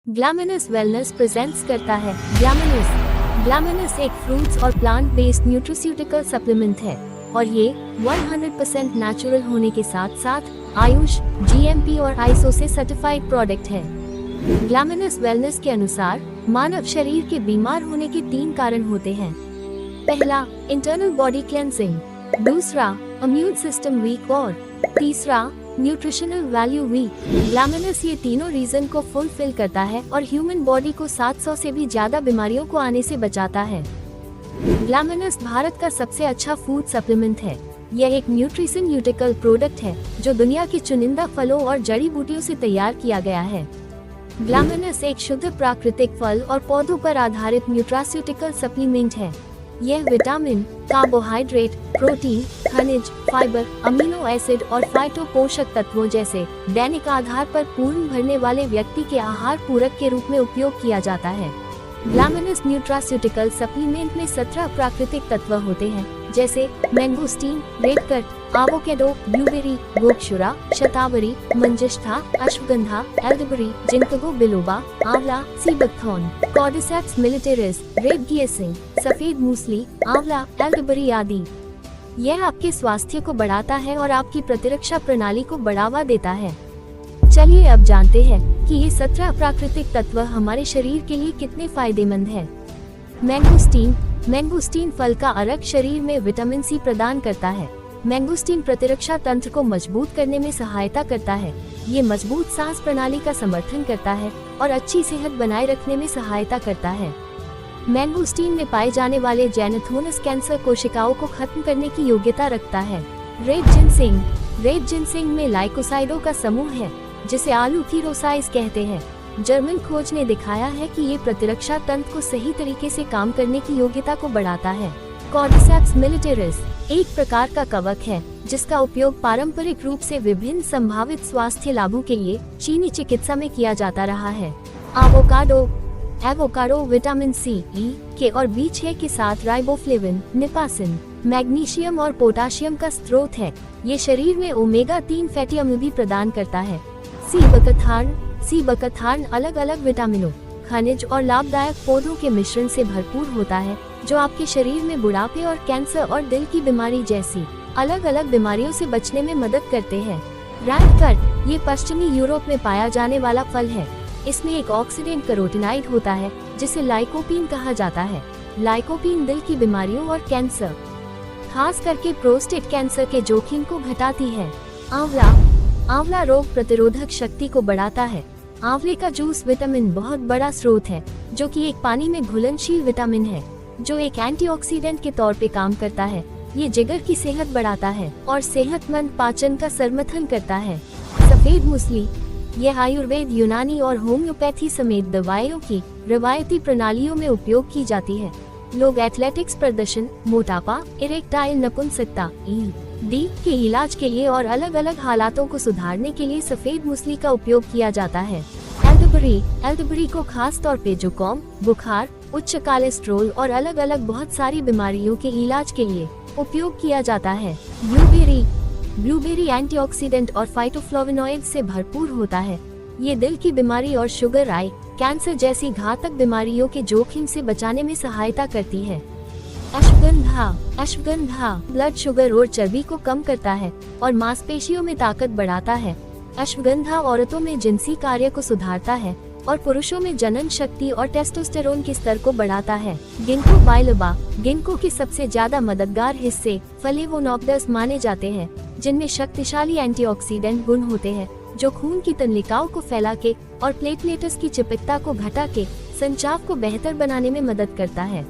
ग्लैमिनस wellness presents करता है ग्लैमिनस एक फ्रूट्स और प्लांट बेस्ड न्यूट्रिस्यूटिकल सप्लीमेंट है और ये 100% नेचुरल होने के साथ साथ आयुष, जीएमपी और आईएसओ से सर्टिफाइड प्रोडक्ट है। ग्लैमिनस वेलनेस के अनुसार मानव शरीर के बीमार होने के 3 कारण होते हैं। पहला, इंटरनल बॉडी क्लेंजिंग, दूसरा, इम्यून सिस्टम वीक और तीसरा, न्यूट्रिशनल वैल्यू वीक। ग्लैमिनस ये तीनों रीजन को फुलफिल करता है और ह्यूमन बॉडी को 700 से भी ज्यादा बीमारियों को आने से बचाता है। ग्लैमिनस भारत का सबसे अच्छा फूड सप्लीमेंट है। यह एक न्यूट्रिस्यूटिकल प्रोडक्ट है जो दुनिया के चुनिंदा फलों और जड़ी बूटियों से तैयार किया गया है। ग्लैमिनस एक शुद्ध प्राकृतिक फल और पौधों पर आधारित न्यूट्रास्यूटिकल सप्लीमेंट है। यह विटामिन, कार्बोहाइड्रेट, प्रोटीन, खनिज, फाइबर, अमीनो एसिड और फाइटो पोषक तत्वों जैसे दैनिक आधार पर पूर्ण भरने वाले व्यक्ति के आहार पूरक के रूप में उपयोग किया जाता है। ग्लैमिनस न्यूट्रास्यूटिकल सप्लीमेंट में 17 प्राकृतिक तत्व होते हैं जैसे मैंगोस्टीन, रेडकट, avocado, blueberry, gokshura, shatavari, manjistha, ashwagandha, elderberry, ginkgo biloba, amla, sea buckthorn, cordyceps militaris, red ginseng, safed musli, आंवला, एल्डरबेरी आदि। यह आपके स्वास्थ्य को बढ़ाता है और आपकी प्रतिरक्षा प्रणाली को बढ़ावा देता है। चलिए अब जानते हैं कि ये 17 प्राकृतिक तत्व हमारे शरीर के लिए कितने फायदेमंद हैं। मैंगोस्टीन फल का अर्क शरीर में विटामिन सी प्रदान करता है। मैंगोस्टीन प्रतिरक्षा तंत्र को मजबूत करने में सहायता करता है। ये मजबूत सांस प्रणाली का समर्थन करता है और अच्छी सेहत बनाए रखने में सहायता करता है। मैंगोस्टीन में पाए जाने वाले जेनेथोनस कैंसर कोशिकाओं को खत्म करने की योग्यता रखता है। रेड जिनसेंग में लाइकोसाइडों का समूह है जिसे आलू की रोसाइज कहते हैं। जर्मन खोज ने दिखाया है कि ये प्रतिरक्षा तंत्र को सही तरीके से काम करने की योग्यता को बढ़ाता है। कॉर्डिसेप्स मिलिटेरिस एक प्रकार का कवक है जिसका उपयोग पारंपरिक रूप से विभिन्न संभावित स्वास्थ्य लाभों के लिए चीनी चिकित्सा में किया जाता रहा है। एवोकाडो विटामिन सी, ई, के और बी6 के साथ राइबोफ्लेविन, निपासिन, मैग्नीशियम और पोटाशियम का स्रोत है। ये शरीर में ओमेगा 3 फैटी अम्ल भी प्रदान करता है। सी बकथार्न अलग अलग विटामिनों, खनिज और लाभदायक पौधों के मिश्रण से भरपूर होता है जो आपके शरीर में बुढ़ापे और कैंसर और दिल की बीमारी जैसी अलग अलग बीमारियों से बचने में मदद करते हैं। रेडकट ये पश्चिमी यूरोप में पाया जाने वाला फल है। इसमें एक ऑक्सीडेंट कैरोटीनॉइड होता है जिसे लाइकोपीन कहा जाता है। लाइकोपीन दिल की बीमारियों और कैंसर, खास करके प्रोस्टेट कैंसर के जोखिम को घटाती है। आंवला रोग प्रतिरोधक शक्ति को बढ़ाता है। आंवले का जूस विटामिन बहुत बड़ा स्रोत है जो कि एक पानी में घुलनशील विटामिन है जो एक एंटीऑक्सीडेंट के तौर पे काम करता है। ये जिगर की सेहत बढ़ाता है और सेहतमंद पाचन का समर्थन करता है। सफेद मूसली यह आयुर्वेद, यूनानी और होम्योपैथी समेत दवाइयों की रवायती प्रणालियों में उपयोग की जाती है। लोग एथलेटिक्स प्रदर्शन, मोटापा, इरेक्टाइल नपुंसकता, डी के इलाज के लिए और अलग अलग हालातों को सुधारने के लिए सफेद मूसली का उपयोग किया जाता है। एल्डरबेरी को खास तौर पे जुकाम, बुखार, उच्च कोलेस्ट्रॉल और अलग अलग बहुत सारी बीमारियों के इलाज के लिए उपयोग किया जाता है। ब्लूबेरी एंटीऑक्सीडेंट और फाइटोफ्लेवोनॉइड से भरपूर होता है। ये दिल की बीमारी और शुगर, आई, कैंसर जैसी घातक बीमारियों के जोखिम से बचाने में सहायता करती है। अश्वगंधा ब्लड शुगर और चर्बी को कम करता है और मांसपेशियों में ताकत बढ़ाता है। अश्वगंधा औरतों में जिनसी कार्य को सुधारता है और पुरुषों में जनन शक्ति और टेस्टोस्टेरोन के स्तर को बढ़ाता है। गिंको बाइलोबा गिंको के सबसे ज्यादा मददगार हिस्से फ्लेवोनोइड्स माने जाते हैं जिनमें शक्तिशाली एंटीऑक्सीडेंट गुण होते हैं जो खून की तंत्रिकाओं को फैला के और प्लेटलेट्स की चिपकता को घटा के संचाव को बेहतर बनाने में मदद करता है।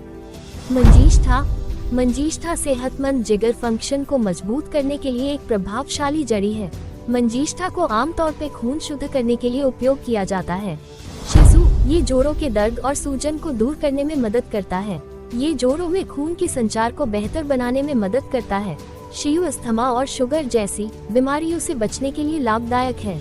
मंजिष्ठा सेहतमंद जिगर फंक्शन को मजबूत करने के लिए एक प्रभावशाली जड़ी है। मंजिष्ठा को आमतौर पे खून शुद्ध करने के लिए उपयोग किया जाता है। शिसु ये जोड़ों के दर्द और सूजन को दूर करने में मदद करता है। ये जोड़ों में खून के संचार को बेहतर बनाने में मदद करता है। शियु अस्थमा और शुगर जैसी बीमारियों से बचने के लिए लाभदायक है।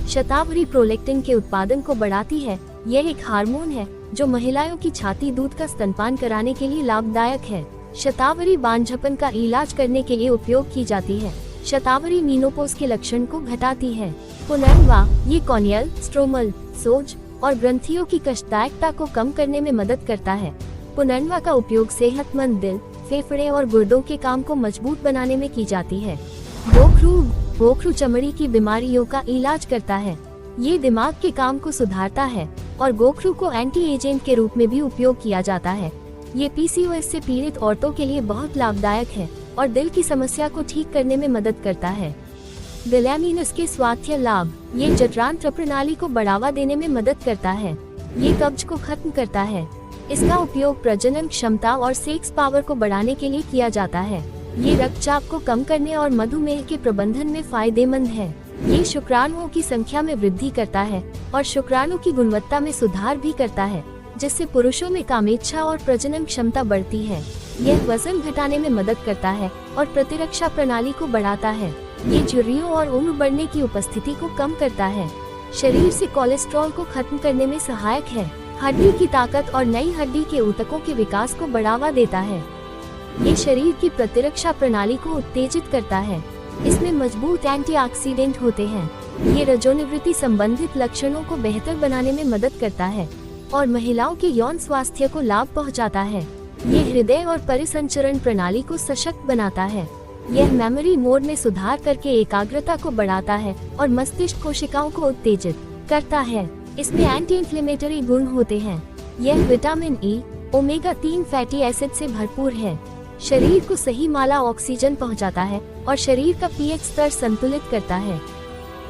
शतावरी प्रोलैक्टिन के उत्पादन को बढ़ाती है। यह एक हार्मोन है जो महिलाओं की छाती दूध का स्तनपान कराने के लिए लाभदायक है। शतावरी बांझपन का इलाज करने के लिए उपयोग की जाती है। शतावरी मीनोपोज के लक्षण को घटाती है। पुनर्वा, ये कॉर्नियल, स्ट्रोमल, सोज और ग्रंथियों की कष्टदायकता को कम करने में मदद करता है। पुनर्वा का उपयोग सेहतमंद दिल, फेफड़े और गुर्दों के काम को मजबूत बनाने में की जाती है। गोखरू चमड़ी की बीमारियों का इलाज करता है। ये दिमाग के काम को सुधारता है और गोखरू को एंटी एजेंट के रूप में भी उपयोग किया जाता है। ये PCOS से पीड़ित औरतों के लिए बहुत लाभदायक है और दिल की समस्या को ठीक करने में मदद करता है। गलैमिनस के स्वास्थ्य लाभ, ये जठरांत्र प्रणाली को बढ़ावा देने में मदद करता है। ये कब्ज को खत्म करता है। इसका उपयोग प्रजनन क्षमता और सेक्स पावर को बढ़ाने के लिए किया जाता है। ये रक्तचाप को कम करने और मधुमेह के प्रबंधन में फायदेमंद है। ये शुक्राणुओं की संख्या में वृद्धि करता है और शुक्राणु की गुणवत्ता में सुधार भी करता है, जिससे पुरुषों में कामेच्छा और प्रजनन क्षमता बढ़ती है। यह वजन घटाने में मदद करता है और प्रतिरक्षा प्रणाली को बढ़ाता है। ये झुर्रियों और उम्र बढ़ने की उपस्थिति को कम करता है। शरीर से कोलेस्ट्रॉल को खत्म करने में सहायक है। हड्डी की ताकत और नई हड्डी के ऊतकों के विकास को बढ़ावा देता है। ये शरीर की प्रतिरक्षा प्रणाली को उत्तेजित करता है। इसमें मजबूत एंटीऑक्सीडेंट होते हैं। ये रजोनिवृत्ति संबंधित लक्षणों को बेहतर बनाने में मदद करता है और महिलाओं के यौन स्वास्थ्य को लाभ पहुंचाता है। ये हृदय और परिसंचरण प्रणाली को सशक्त बनाता है। यह मेमोरी मोड में सुधार करके एकाग्रता को बढ़ाता है और मस्तिष्क कोशिकाओं को उत्तेजित करता है। इसमें एंटी इन्फ्लेमेटरी गुण होते हैं। यह vitamin E, omega-3 fatty acid से भरपूर है। शरीर को सही मात्रा ऑक्सीजन पहुंचाता है और शरीर का पीएच स्तर संतुलित करता है।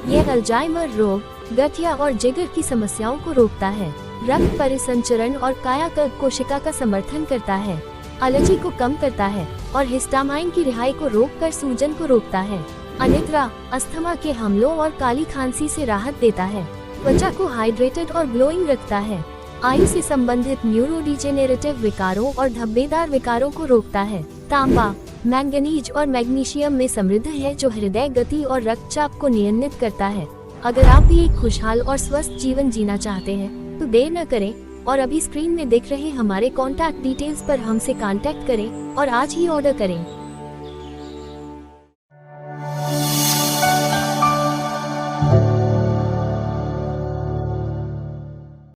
यह अल्जाइमर रोग, गठिया और जिगर की समस्याओं को रोकता है। रक्त परिसंचरण और कायाकल्प कोशिका का समर्थन करता है। एलर्जी को कम करता है और हिस्टामाइन की रिहाई को रोककर सूजन को रोकता है। अनिद्रा, अस्थमा के हमलों और काली खांसी से राहत देता है। त्वचा को हाइड्रेटेड और ग्लोइंग रखता है। आयु से संबंधित न्यूरोडिजेनेरेटिव विकारों और धब्बेदार विकारों को रोकता है। तांबा, मैंगनीज और मैग्नीशियम में समृद्ध है, जो हृदय गति और रक्तचाप को नियंत्रित करता है। अगर आप भी एक खुशहाल और स्वस्थ जीवन जीना चाहते हैं तो देर न करें और अभी स्क्रीन में दिख रहे हमारे कॉन्टैक्ट डिटेल्स पर हमसे कांटेक्ट करें और आज ही ऑर्डर करें।